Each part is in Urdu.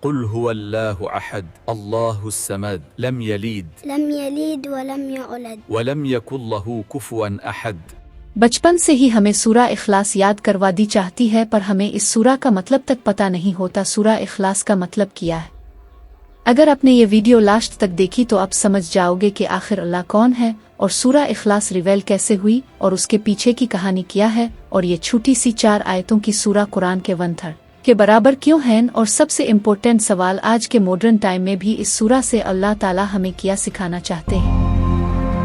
قل هو الله أحد الله الصمد لم يلد ولم يولد ولم يكن له كفوا أحد۔ بچپن سے ہی ہمیں سورہ اخلاص یاد کروا دی چاہتی ہے، پر ہمیں اس سورہ کا مطلب تک پتہ نہیں ہوتا سورہ اخلاص کا مطلب کیا ہے۔ اگر آپ نے یہ ویڈیو لاسٹ تک دیکھی تو آپ سمجھ جاؤ گے کہ آخر اللہ کون ہے، اور سورہ اخلاص ریویل کیسے ہوئی، اور اس کے پیچھے کی کہانی کیا ہے، اور یہ چھوٹی سی 4 آیتوں کی سورہ قرآن کے 1/3 کے برابر کیوں ہیں، اور سب سے امپورٹنٹ سوال آج کے ماڈرن ٹائم میں بھی اس سورہ سے اللہ تعالی ہمیں کیا سکھانا چاہتے ہیں۔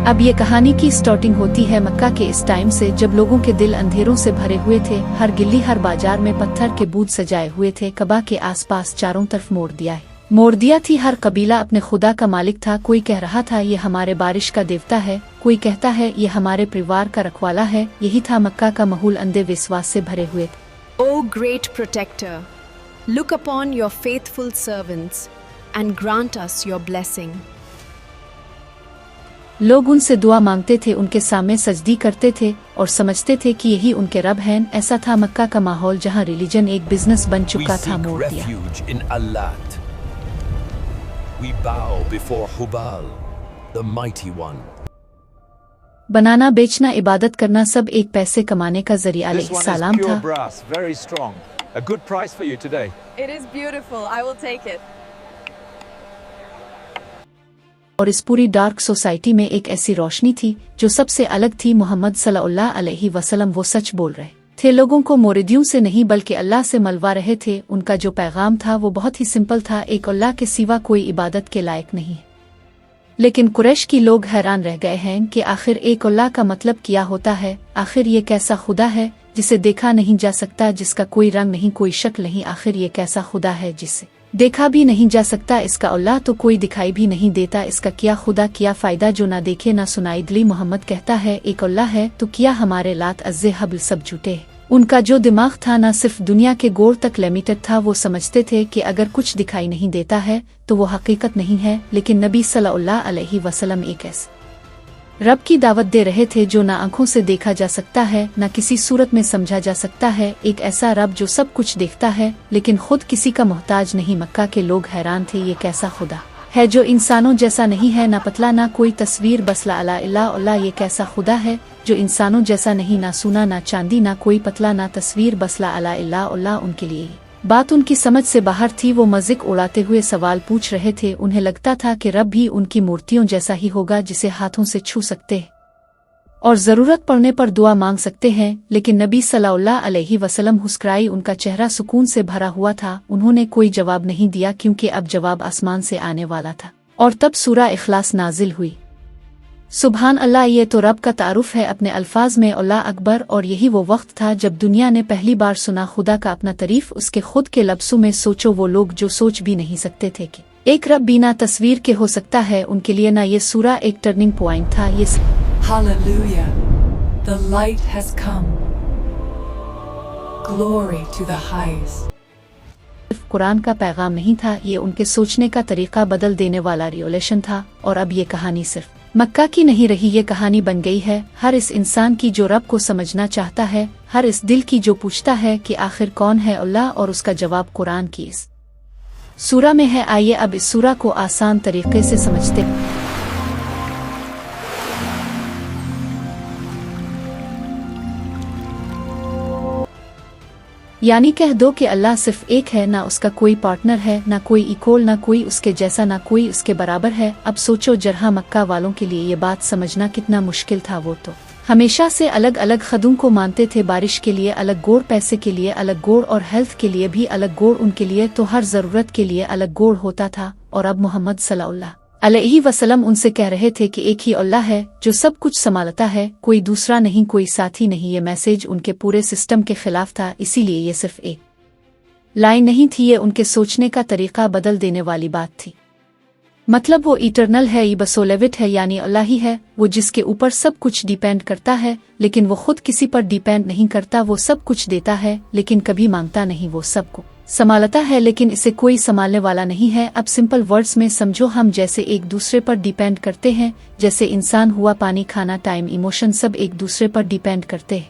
اب یہ کہانی کی سٹارٹنگ ہوتی ہے مکہ کے اس ٹائم سے، جب لوگوں کے دل اندھیروں سے بھرے ہوئے تھے، ہر گلی ہر بازار میں پتھر کے بت سجائے ہوئے تھے، کعبہ کے آس پاس چاروں طرف موڑ دیا تھی، ہر قبیلہ اپنے خدا کا مالک تھا، کوئی کہہ رہا تھا یہ ہمارے بارش کا دیوتا ہے، کوئی کہتا ہے یہ ہمارے پریوار کا رکھوالا ہے، یہی تھا مکہ کا ماحول اندھے وشواس سے بھرے ہوئے تھے۔ O great protector, look upon your faithful servants and grant us your blessing. لوگ ان سے دعا مانگتے تھے، ان کے سامنے سجدی کرتے تھے اور سمجھتے تھے کہ یہی ان کے رب ہیں۔ ایسا تھا مکہ کا ماحول جہاں ریلیجن ایک بزنس بن چکا تھا۔ موڑ دیا۔ in Allah. We bow before Hubal, the mighty one. بنانا بیچنا عبادت کرنا سب ایک پیسے کمانے کا ذریعہ علیہ This one is السلام pure تھا۔ brass, very strong. A good price for you today. It is beautiful. I will take it. اور اس پوری ڈارک سوسائٹی میں ایک ایسی روشنی تھی جو سب سے الگ تھی، محمد صلی اللہ علیہ وسلم وہ سچ بول رہے تھے، لوگوں کو موردیوں سے نہیں بلکہ اللہ سے ملوا رہے تھے۔ ان کا جو پیغام تھا وہ بہت ہی سمپل تھا، ایک اللہ کے سوا کوئی عبادت کے لائق نہیں۔ لیکن قریش کی لوگ حیران رہ گئے ہیں کہ آخر ایک اللہ کا مطلب کیا ہوتا ہے، آخر یہ کیسا خدا ہے جسے دیکھا نہیں جا سکتا، جس کا کوئی رنگ نہیں کوئی شکل نہیں، آخر یہ کیسا خدا ہے جسے دیکھا بھی نہیں جا سکتا، اس کا اللہ تو کوئی دکھائی بھی نہیں دیتا، اس کا کیا خدا کیا فائدہ جو نہ دیکھے نہ سنائی دلی۔ محمد کہتا ہے ایک اللہ ہے تو کیا ہمارے لات عزے حبل سب جھوٹے؟ ان کا جو دماغ تھا نہ صرف دنیا کے گور تک لیمیٹڈ تھا، وہ سمجھتے تھے کہ اگر کچھ دکھائی نہیں دیتا ہے تو وہ حقیقت نہیں ہے۔ لیکن نبی صلی اللہ علیہ وسلم ایک ایسے رب کی دعوت دے رہے تھے جو نہ آنکھوں سے دیکھا جا سکتا ہے نہ کسی صورت میں سمجھا جا سکتا ہے، ایک ایسا رب جو سب کچھ دیکھتا ہے لیکن خود کسی کا محتاج نہیں۔ مکہ کے لوگ حیران تھے، یہ کیسا خدا ہے جو انسانوں جیسا نہیں ہے، نہ پتلا نہ کوئی تصویر، بس لا الہ الا اللہ، یہ کیسا خدا ہے جو انسانوں جیسا نہیں، نہ سونا نہ چاندی نہ کوئی پتلا نہ تصویر، بس لا الہ الا اللہ۔ ان کے لیے بات ان کی سمجھ سے باہر تھی، وہ مزق اڑاتے ہوئے سوال پوچھ رہے تھے، انہیں لگتا تھا کہ رب بھی ان کی مورتیوں جیسا ہی ہوگا جسے ہاتھوں سے چھو سکتے اور ضرورت پڑنے پر دعا مانگ سکتے ہیں۔ لیکن نبی صلی اللہ علیہ وسلم مسکرائی، ان کا چہرہ سکون سے بھرا ہوا تھا، انہوں نے کوئی جواب نہیں دیا کیونکہ اب جواب آسمان سے آنے والا تھا۔ اور تب سورہ اخلاص نازل ہوئی۔ سبحان اللہ، یہ تو رب کا تعارف ہے اپنے الفاظ میں، اللہ اکبر، اور یہی وہ وقت تھا جب دنیا نے پہلی بار سنا خدا کا اپنا تعریف اس کے خود کے لفظوں میں۔ سوچو وہ لوگ جو سوچ بھی نہیں سکتے تھے کہ ایک رب بینا تصویر کے ہو سکتا ہے، ان کے لیے نہ یہ سورہ ایک ٹرننگ پوائنٹ تھا، یہ Hallelujah, the light has come. Glory to the highest. صرف قرآن کا پیغام نہیں تھا، یہ ان کے سوچنے کا طریقہ بدل دینے والا ریولیشن تھا۔ اور اب یہ کہانی صرف مکہ کی نہیں رہی، یہ کہانی بن گئی ہے ہر اس انسان کی جو رب کو سمجھنا چاہتا ہے، ہر اس دل کی جو پوچھتا ہے کہ آخر کون ہے اللہ، اور اس کا جواب قرآن کی اس سورہ میں ہے۔ آئیے اب اس سورہ کو آسان طریقے سے سمجھتے ہیں۔ یعنی کہہ دو کہ اللہ صرف ایک ہے، نہ اس کا کوئی پارٹنر ہے، نہ کوئی ایکول، نہ کوئی اس کے جیسا، نہ کوئی اس کے برابر ہے۔ اب سوچو جرہاں مکہ والوں کے لیے یہ بات سمجھنا کتنا مشکل تھا، وہ تو ہمیشہ سے الگ الگ خدوں کو مانتے تھے، بارش کے لیے الگ گوڑ، پیسے کے لیے الگ گوڑ، اور ہیلتھ کے لیے بھی الگ گوڑ، ان کے لیے تو ہر ضرورت کے لیے الگ گوڑ ہوتا تھا۔ اور اب محمد صلی اللہ علیہ وسلم ان سے کہہ رہے تھے کہ ایک ہی اللہ ہے جو سب کچھ سنبھالتا ہے، کوئی دوسرا نہیں، کوئی ساتھی نہیں۔ یہ میسیج ان کے پورے سسٹم کے خلاف تھا، اسی لیے یہ صرف ایک لائن نہیں تھی، یہ ان کے سوچنے کا طریقہ بدل دینے والی بات تھی۔ مطلب وہ ایٹرنل ہے، یہ بسولیوٹ ہے، یعنی اللہ ہی ہے، وہ جس کے اوپر سب کچھ ڈیپینڈ کرتا ہے، لیکن وہ خود کسی پر ڈیپینڈ نہیں کرتا، وہ سب کچھ دیتا ہے لیکن کبھی مانگتا نہیں، وہ سب کو سنبھالتا ہے لیکن اسے کوئی سنبھالنے والا نہیں ہے۔ اب سمپل ورڈز میں سمجھو، ہم جیسے ایک دوسرے پر ڈیپینڈ کرتے ہیں، جیسے انسان ہوا، پانی، کھانا، ٹائم، ایموشن، سب ایک دوسرے پر ڈیپینڈ کرتے ہیں۔